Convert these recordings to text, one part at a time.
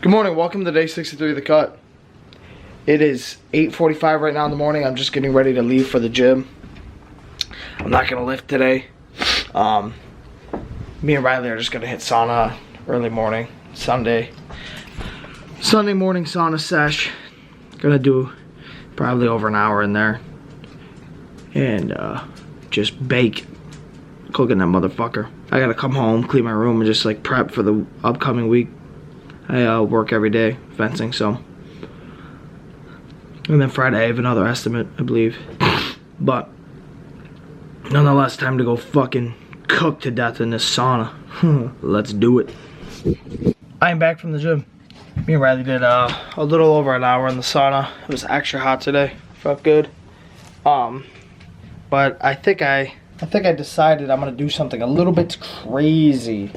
Good morning, welcome to day 63 of The Cut. It is 8:45 right now in the morning. I'm just getting ready to leave for the gym. I'm not gonna lift today. Me and Riley are just gonna hit sauna early morning, Sunday morning sauna sesh. Gonna do probably over an hour in there. And just bake, cooking that motherfucker. I gotta come home, clean my room, and just like prep for the upcoming week. I work every day, fencing, so. And then Friday I have another estimate, I believe. But, nonetheless, time to go fucking cook to death in this sauna. Let's do it. I am back from the gym. Me and Riley did a little over an hour in the sauna. It was extra hot today, felt good. But I think I decided I'm gonna do something a little bit crazy.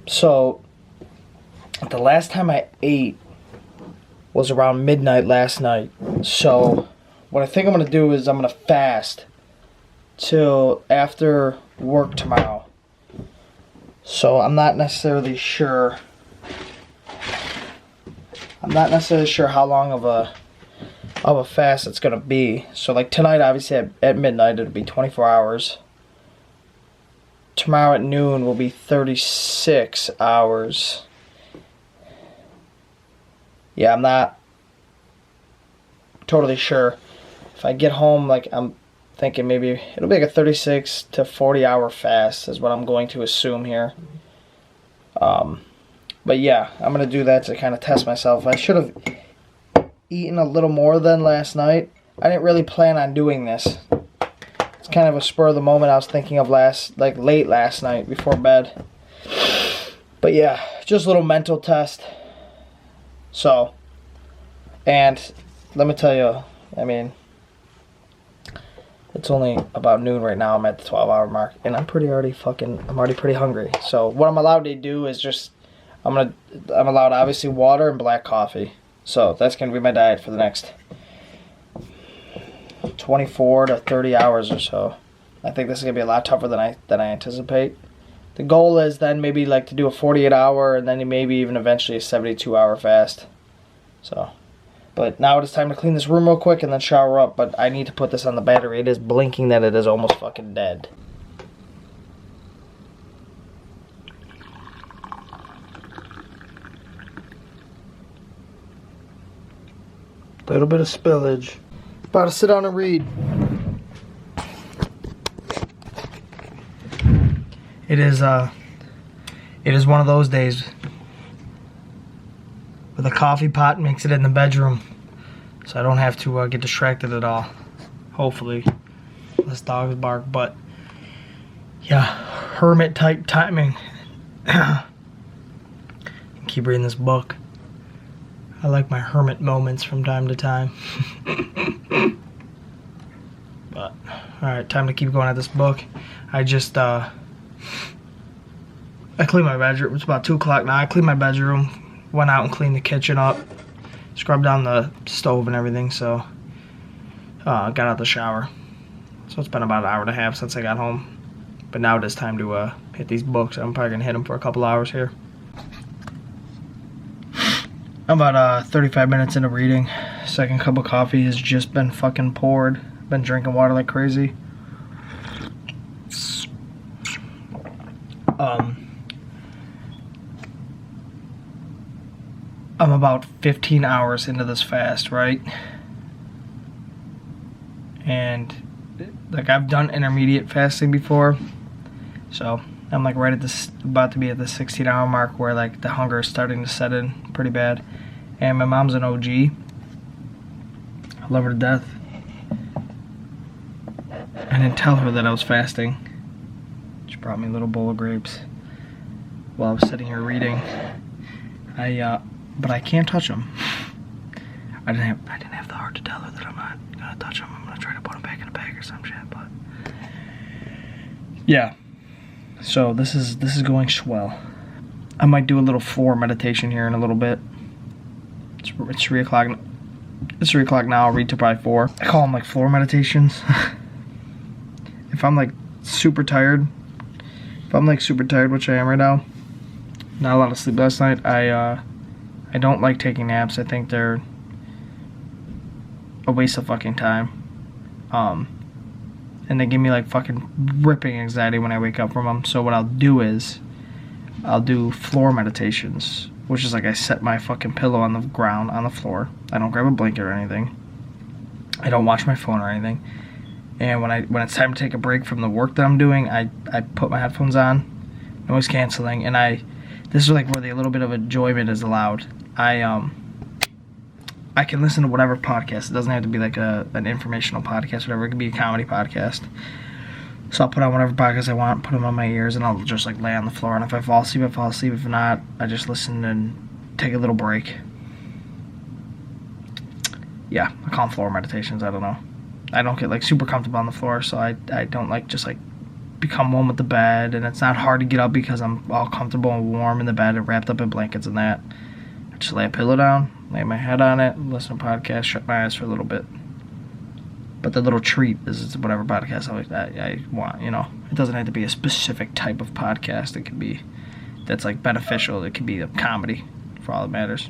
So, the last time I ate was around midnight last night. So what I think I'm going to do is I'm going to fast till after work tomorrow. So I'm not necessarily sure. How long of a fast it's going to be. So like tonight, obviously at midnight, it'll be 24 hours. Tomorrow at noon will be 36 hours. Yeah, I'm not totally sure. If I get home, like, I'm thinking maybe it'll be like a 36 to 40 hour fast is what I'm going to assume here. But yeah, I'm going to do that to kind of test myself. I should have eaten a little more than last night. I didn't really plan on doing this. It's kind of a spur of the moment I was thinking of late last night before bed. But yeah, just a little mental test. So, and let me tell you, I mean, it's only about noon right now. I'm at the 12-hour mark, and I'm already pretty hungry. So what I'm allowed to do is just, I'm allowed obviously water and black coffee. So that's gonna be my diet for the next 24 to 30 hours or so. I think this is gonna be a lot tougher than I anticipate. The goal is then maybe like to do a 48-hour and then maybe even eventually a 72-hour fast. So, but now it is time to clean this room real quick and then shower up. But I need to put this on the battery. It is blinking that it is almost fucking dead. Little bit of spillage. About to sit down and read. It is one of those days where the coffee pot makes it in the bedroom, so I don't have to get distracted at all. Hopefully, this dogs bark, but yeah, hermit type timing. Keep reading this book. I like my hermit moments from time to time. But alright, time to keep going at this book. I just I cleaned my bedroom. It's about 2 o'clock now. I cleaned my bedroom, went out and cleaned the kitchen up, scrubbed down the stove and everything, so got out the shower. So it's been about an hour and a half since I got home. But now it is time to hit these books. I'm probably gonna hit them for a couple hours here. I'm about 35 minutes into reading. Second cup of coffee has just been fucking poured. Been drinking water like crazy. I'm about 15 hours into this fast, right? And like I've done intermediate fasting before, so I'm like right at this, about to be at the 16-hour mark where like the hunger is starting to set in pretty bad. And my mom's an OG. I love her to death. I didn't tell her that I was fasting. She brought me a little bowl of grapes while I was sitting here reading. But I can't touch them. I didn't have the heart to tell her that I'm not gonna touch them. I'm gonna try to put them back in a bag or some shit. But yeah, so this is going swell. I might do a little floor meditation here in a little bit. It's 3 o'clock. It's 3 o'clock now. I'll read till probably 4. I call them like floor meditations. If I'm like super tired, which I am right now, not a lot of sleep last night, I I don't like taking naps. I think they're a waste of fucking time. And they give me like fucking ripping anxiety when I wake up from them. So what I'll do is I'll do floor meditations, which is like I set my fucking pillow on the ground on the floor. I don't grab a blanket or anything. I don't watch my phone or anything. And when it's time to take a break from the work that I'm doing, I put my headphones on, noise canceling, and this is like where a little bit of enjoyment is allowed. I can listen to whatever podcast. It doesn't have to be like an informational podcast, whatever. It could be a comedy podcast. So I'll put on whatever podcast I want, put them on my ears, and I'll just like lay on the floor. And if I fall asleep, I fall asleep. If not, I just listen and take a little break. Yeah, I call them floor meditations. I don't know. I don't get like super comfortable on the floor, so I don't like just like become one with the bed. And it's not hard to get up because I'm all comfortable and warm in the bed and wrapped up in blankets and that. I just lay a pillow down, lay my head on it, listen to podcasts, shut my eyes for a little bit. But the little treat is whatever podcast I want, you know. It doesn't have to be a specific type of podcast. It could be that's like beneficial. It could be a comedy for all that matters.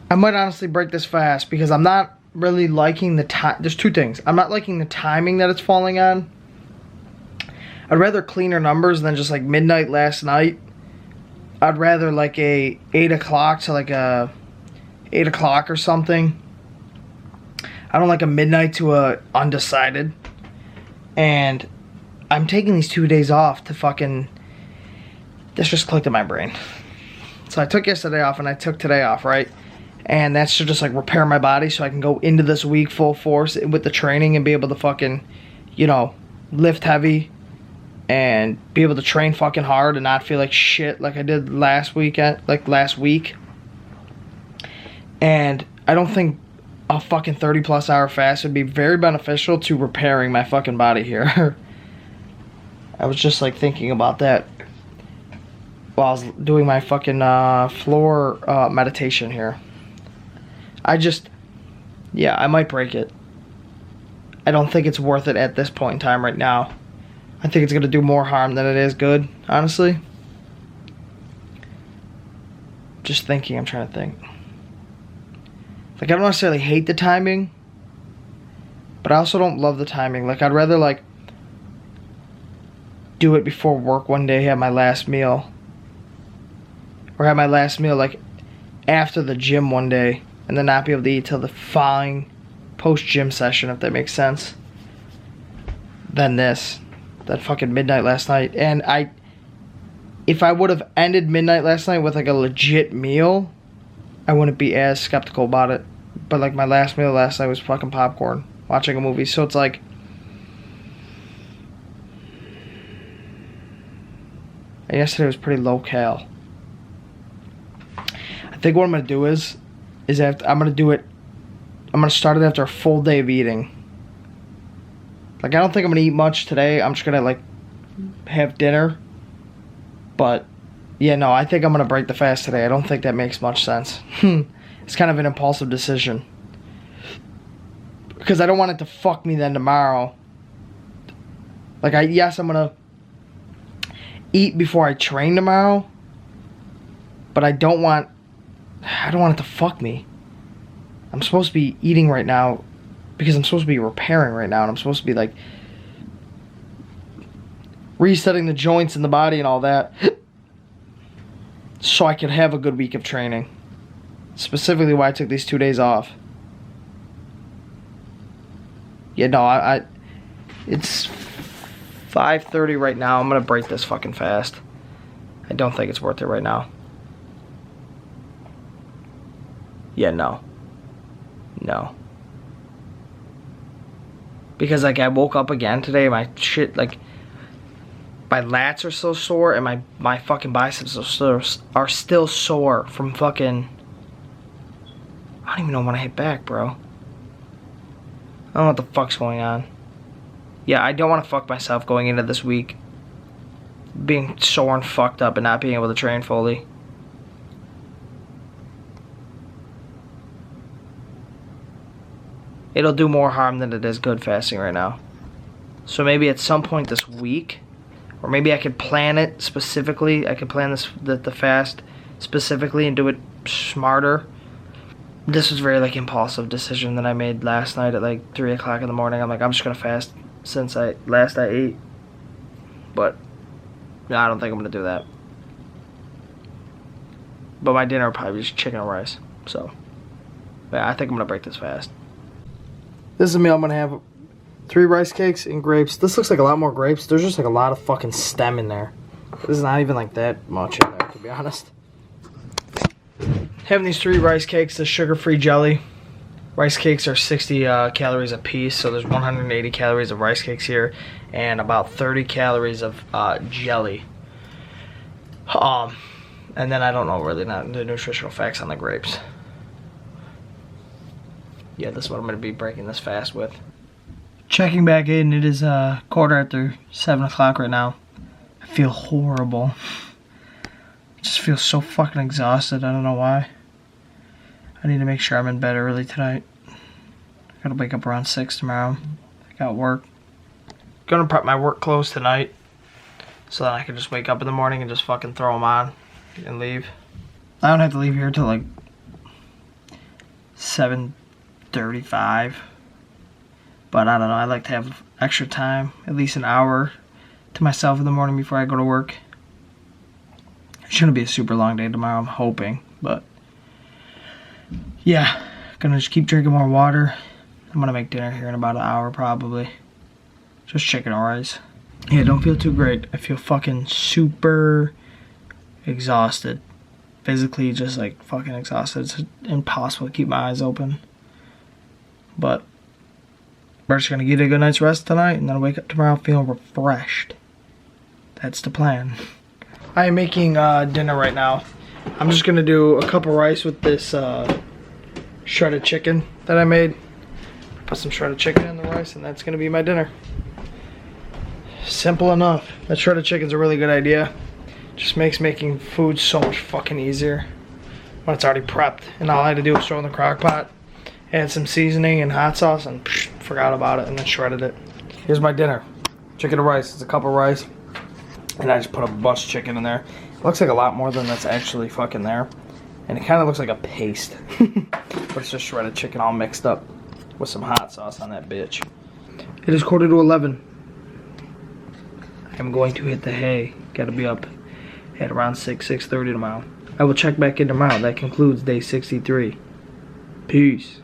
I might honestly break this fast because I'm not really liking the time. There's two things. I'm not liking the timing that it's falling on. I'd rather cleaner numbers than just like midnight last night. I'd rather like a 8 o'clock to like a 8 o'clock or something. I don't like a midnight to a undecided. And I'm taking these 2 days off to fucking... This just clicked in my brain. So I took yesterday off and I took today off, right? And that's to just like repair my body so I can go into this week full force with the training and be able to fucking, you know, lift heavy and be able to train fucking hard and not feel like shit like I did last week. And I don't think a fucking 30 plus hour fast would be very beneficial to repairing my fucking body here. I was just like thinking about that while I was doing my fucking floor meditation here. I might break it. I don't think it's worth it at this point in time right now. I think it's going to do more harm than it is good, honestly. Just thinking, I'm trying to think. Like, I don't necessarily hate the timing, but I also don't love the timing. Like, I'd rather, like, do it before work one day, have my last meal. Or have my last meal, like, after the gym one day, and then not be able to eat till the following post-gym session, if that makes sense. Than this. That fucking midnight last night. And if I would have ended midnight last night with, like, a legit meal, I wouldn't be as skeptical about it. But, like, my last meal last night was fucking popcorn, watching a movie. So it's like... And yesterday was pretty low-cal. I think what I'm going to do is I'm going to start it after a full day of eating. Like, I don't think I'm going to eat much today. I'm just going to, like, have dinner. But, yeah, no, I think I'm going to break the fast today. I don't think that makes much sense. It's kind of an impulsive decision. Because I don't want it to fuck me then tomorrow. Like, yes, I'm going to eat before I train tomorrow. But I don't want it to fuck me. I'm supposed to be eating right now because I'm supposed to be repairing right now, and I'm supposed to be like resetting the joints in the body and all that so I could have a good week of training. Specifically why I took these 2 days off. Yeah, no, it's 5:30 right now. I'm gonna break this fucking fast. I don't think it's worth it right now. Yeah, no. Because, like, I woke up again today, my shit, like, my lats are so sore, and my fucking biceps are still sore from fucking, I don't even know when I hit back, bro. I don't know what the fuck's going on. Yeah, I don't want to fuck myself going into this week being sore and fucked up and not being able to train fully. It'll do more harm than it is good fasting right now. So maybe at some point this week, or maybe I could plan it specifically. I could plan the fast specifically and do it smarter. This was very like impulsive decision that I made last night at like 3 o'clock in the morning. I'm like, I'm just gonna fast since I ate. But no, I don't think I'm gonna do that. But my dinner will probably be just chicken and rice. So yeah, I think I'm gonna break this fast. This is a meal I'm gonna have 3 rice cakes and grapes. This looks like a lot more grapes. There's just like a lot of fucking stem in there. This is not even like that much in there, to be honest. Having these 3 rice cakes, the sugar-free jelly. Rice cakes are 60 calories a piece, so there's 180 calories of rice cakes here, and about 30 calories of jelly. And then I don't know really not the nutritional facts on the grapes. Yeah, this is what I'm going to be breaking this fast with. Checking back in, it is 7:15 o'clock right now. I feel horrible. I just feel so fucking exhausted. I don't know why. I need to make sure I'm in bed early tonight. I gotta wake up around 6 tomorrow. I got work. Gonna prep my work clothes tonight, so that I can just wake up in the morning and just fucking throw them on and leave. I don't have to leave here till like 7:35. But I don't know, I like to have extra time, at least an hour to myself in the morning before I go to work. It shouldn't be a super long day tomorrow, I'm hoping, but yeah, gonna just keep drinking more water. I'm gonna make dinner here in about an hour probably. Just chicken and rice. Yeah, don't feel too great. I feel fucking super exhausted. Physically just like fucking exhausted. It's impossible to keep my eyes open. But we're just gonna get a good night's rest tonight and then wake up tomorrow feeling refreshed. That's the plan. I am making dinner right now. I'm just gonna do a cup of rice with this shredded chicken that I made. Put some shredded chicken in the rice and that's gonna be my dinner. Simple enough. That shredded chicken's a really good idea. Just makes making food so much fucking easier when it's already prepped. And all I had to do was throw in the crock pot, add some seasoning and hot sauce, and forgot about it and then shredded it. Here's my dinner. Chicken and rice. It's a cup of rice. And I just put a bunch of chicken in there. It looks like a lot more than that's actually fucking there. And it kind of looks like a paste. But it's just shredded chicken all mixed up with some hot sauce on that bitch. It is 11:15. I'm going to hit the hay. Gotta be up at around 6:30 tomorrow. I will check back in tomorrow. That concludes day 63. Peace.